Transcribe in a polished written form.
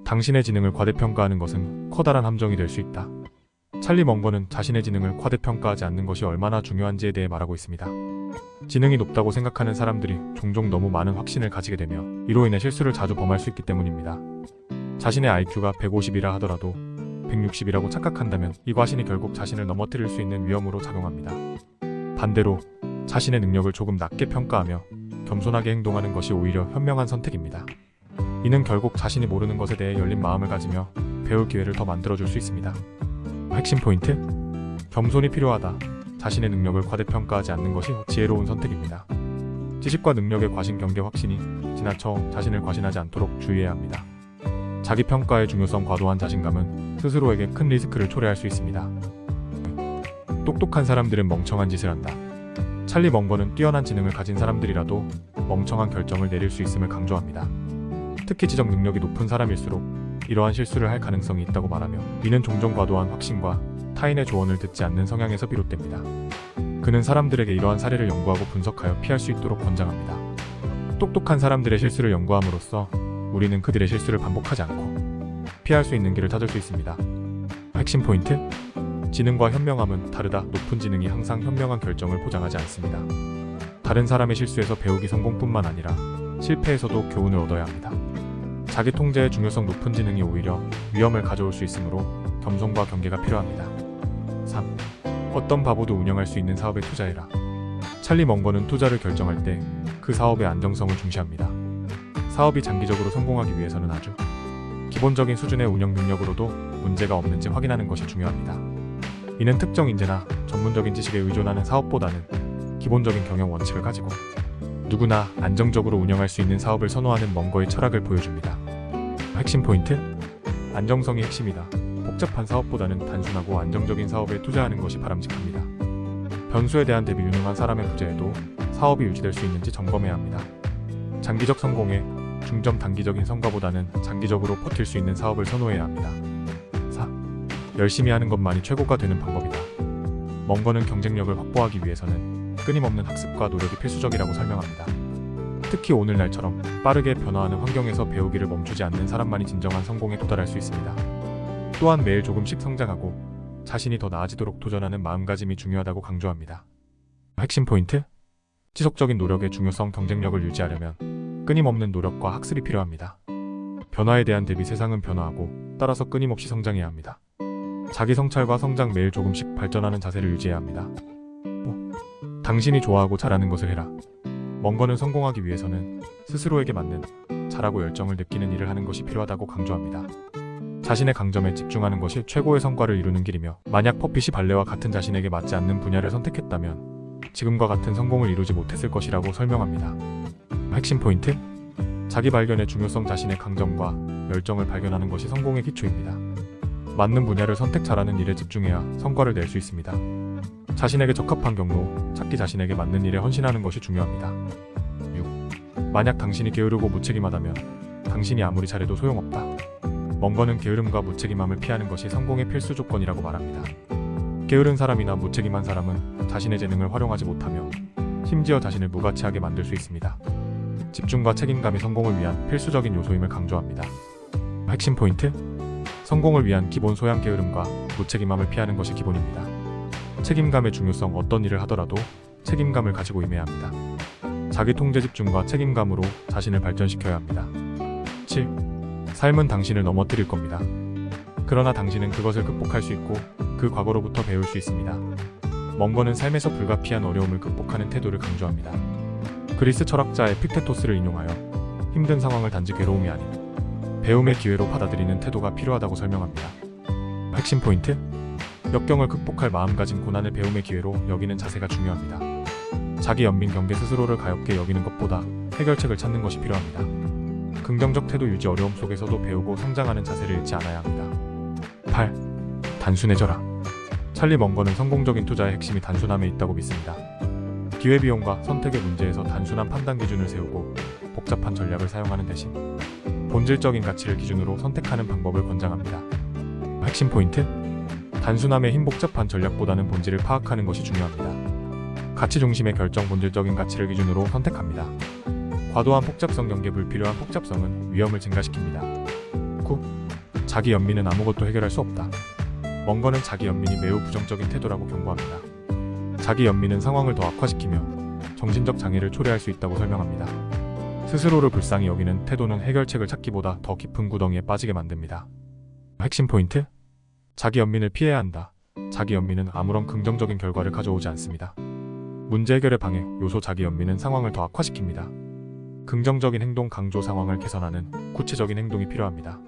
당신의 지능을 과대평가하는 것은 커다란 함정이 될 수 있다. 찰리 멍거는 자신의 지능을 과대평가하지 않는 것이 얼마나 중요한지에 대해 말하고 있습니다. 지능이 높다고 생각하는 사람들이 종종 너무 많은 확신을 가지게 되며 이로 인해 실수를 자주 범할 수 있기 때문입니다. 자신의 IQ가 150이라 하더라도 160이라고 착각한다면 이 과신이 결국 자신을 넘어뜨릴 수 있는 위험으로 작용합니다. 반대로 자신의 능력을 조금 낮게 평가하며 겸손하게 행동하는 것이 오히려 현명한 선택입니다. 이는 결국 자신이 모르는 것에 대해 열린 마음을 가지며 배울 기회를 더 만들어줄 수 있습니다. 핵심 포인트? 겸손이 필요하다. 자신의 능력을 과대평가하지 않는 것이 지혜로운 선택입니다. 지식과 능력의 과신 경계 확신이 지나쳐 자신을 과신하지 않도록 주의해야 합니다. 자기평가의 중요성 과도한 자신감은 스스로에게 큰 리스크를 초래할 수 있습니다. 똑똑한 사람들은 멍청한 짓을 한다. 찰리 멍거는 뛰어난 지능을 가진 사람들이라도 멍청한 결정을 내릴 수 있음을 강조합니다. 특히 지적 능력이 높은 사람일수록 이러한 실수를 할 가능성이 있다고 말하며 이는 종종 과도한 확신과 타인의 조언을 듣지 않는 성향에서 비롯됩니다. 그는 사람들에게 이러한 사례를 연구하고 분석하여 피할 수 있도록 권장합니다. 똑똑한 사람들의 실수를 연구함으로써 우리는 그들의 실수를 반복하지 않고 피할 수 있는 길을 찾을 수 있습니다. 핵심 포인트? 지능과 현명함은 다르다. 높은 지능이 항상 현명한 결정을 보장하지 않습니다. 다른 사람의 실수에서 배우기 성공뿐만 아니라 실패에서도 교훈을 얻어야 합니다. 자기 통제의 중요성 높은 지능이 오히려 위험을 가져올 수 있으므로 겸손과 경계가 필요합니다. 3. 어떤 바보도 운영할 수 있는 사업에 투자해라. 찰리 멍거는 투자를 결정할 때 그 사업의 안정성을 중시합니다. 사업이 장기적으로 성공하기 위해서는 아주 기본적인 수준의 운영 능력으로도 문제가 없는지 확인하는 것이 중요합니다. 이는 특정 인재나 전문적인 지식에 의존하는 사업보다는 기본적인 경영 원칙을 가지고 누구나 안정적으로 운영할 수 있는 사업을 선호하는 멍거의 철학을 보여줍니다. 핵심 포인트? 안정성이 핵심이다. 복잡한 사업보다는 단순하고 안정적인 사업에 투자하는 것이 바람직합니다. 변수에 대한 대비 유능한 사람의 부재에도 사업이 유지될 수 있는지 점검해야 합니다. 장기적 성공에 중점 단기적인 성과보다는 장기적으로 버틸 수 있는 사업을 선호해야 합니다. 4. 열심히 하는 것만이 최고가 되는 방법이다. 멍거는 경쟁력을 확보하기 위해서는 끊임없는 학습과 노력이 필수적이라고 설명합니다. 특히 오늘날처럼 빠르게 변화하는 환경에서 배우기를 멈추지 않는 사람만이 진정한 성공에 도달할 수 있습니다. 또한 매일 조금씩 성장하고 자신이 더 나아지도록 도전하는 마음가짐이 중요하다고 강조합니다. 핵심 포인트? 지속적인 노력의 중요성. 경쟁력을 유지하려면 끊임없는 노력과 학습이 필요합니다. 변화에 대한 대비 세상은 변화하고 따라서 끊임없이 성장해야 합니다. 자기 성찰과 성장, 매일 조금씩 발전하는 자세를 유지해야 합니다. 5. 당신이 좋아하고 잘하는 것을 해라. 멍거는 성공하기 위해서는 스스로에게 맞는 잘하고 열정을 느끼는 일을 하는 것이 필요하다고 강조합니다. 자신의 강점에 집중하는 것이 최고의 성과를 이루는 길이며 만약 퍼핏이 발레와 같은 자신에게 맞지 않는 분야를 선택했다면 지금과 같은 성공을 이루지 못했을 것이라고 설명합니다. 핵심 포인트? 자기 발견의 중요성. 자신의 강점과 열정을 발견하는 것이 성공의 기초입니다. 맞는 분야를 선택, 잘하는 일에 집중해야 성과를 낼 수 있습니다. 자신에게 적합한 경로 찾기, 자신에게 맞는 일에 헌신하는 것이 중요합니다. 6. 만약 당신이 게으르고 무책임하다면 당신이 아무리 잘해도 소용없다. 멍거는 게으름과 무책임함을 피하는 것이 성공의 필수 조건이라고 말합니다. 게으른 사람이나 무책임한 사람은 자신의 재능을 활용하지 못하며 심지어 자신을 무가치하게 만들 수 있습니다. 집중과 책임감이 성공을 위한 필수적인 요소임을 강조합니다. 핵심 포인트? 성공을 위한 기본 소양. 게으름과 무책임함을 피하는 것이 기본입니다. 책임감의 중요성. 어떤 일을 하더라도 책임감을 가지고 임해야 합니다. 자기 통제, 집중과 책임감으로 자신을 발전시켜야 합니다. 7. 삶은 당신을 넘어뜨릴 겁니다. 그러나 당신은 그것을 극복할 수 있고 그 과거로부터 배울 수 있습니다. 멍거는 삶에서 불가피한 어려움을 극복하는 태도를 강조합니다. 그리스 철학자 에픽테토스를 인용하여 힘든 상황을 단지 괴로움이 아닌 배움의 기회로 받아들이는 태도가 필요하다고 설명합니다. 핵심 포인트? 역경을 극복할 마음가짐. 고난을 배움의 기회로 여기는 자세가 중요합니다. 자기 연민 경계. 스스로를 가볍게 여기는 것보다 해결책을 찾는 것이 필요합니다. 긍정적 태도 유지. 어려움 속에서도 배우고 성장하는 자세를 잃지 않아야 합니다. 8. 단순해져라. 찰리 멍거는 성공적인 투자의 핵심이 단순함에 있다고 믿습니다. 기회비용과 선택의 문제에서 단순한 판단 기준을 세우고 복잡한 전략을 사용하는 대신 본질적인 가치를 기준으로 선택하는 방법을 권장합니다. 핵심 포인트? 단순함의 힘. 복잡한 전략보다는 본질을 파악하는 것이 중요합니다. 가치 중심의 결정. 본질적인 가치를 기준으로 선택합니다. 과도한 복잡성 경계. 불필요한 복잡성은 위험을 증가시킵니다. 9. 자기 연민은 아무것도 해결할 수 없다. 멍건은 자기 연민이 매우 부정적인 태도라고 경고합니다. 자기 연민은 상황을 더 악화시키며 정신적 장애를 초래할 수 있다고 설명합니다. 스스로를 불쌍히 여기는 태도는 해결책을 찾기보다 더 깊은 구덩이에 빠지게 만듭니다. 핵심 포인트? 자기 연민을 피해야 한다. 자기 연민은 아무런 긍정적인 결과를 가져오지 않습니다. 문제 해결의 방해 요소 자기 연민은 상황을 더 악화시킵니다. 긍정적인 행동 강조 상황을 개선하는 구체적인 행동이 필요합니다.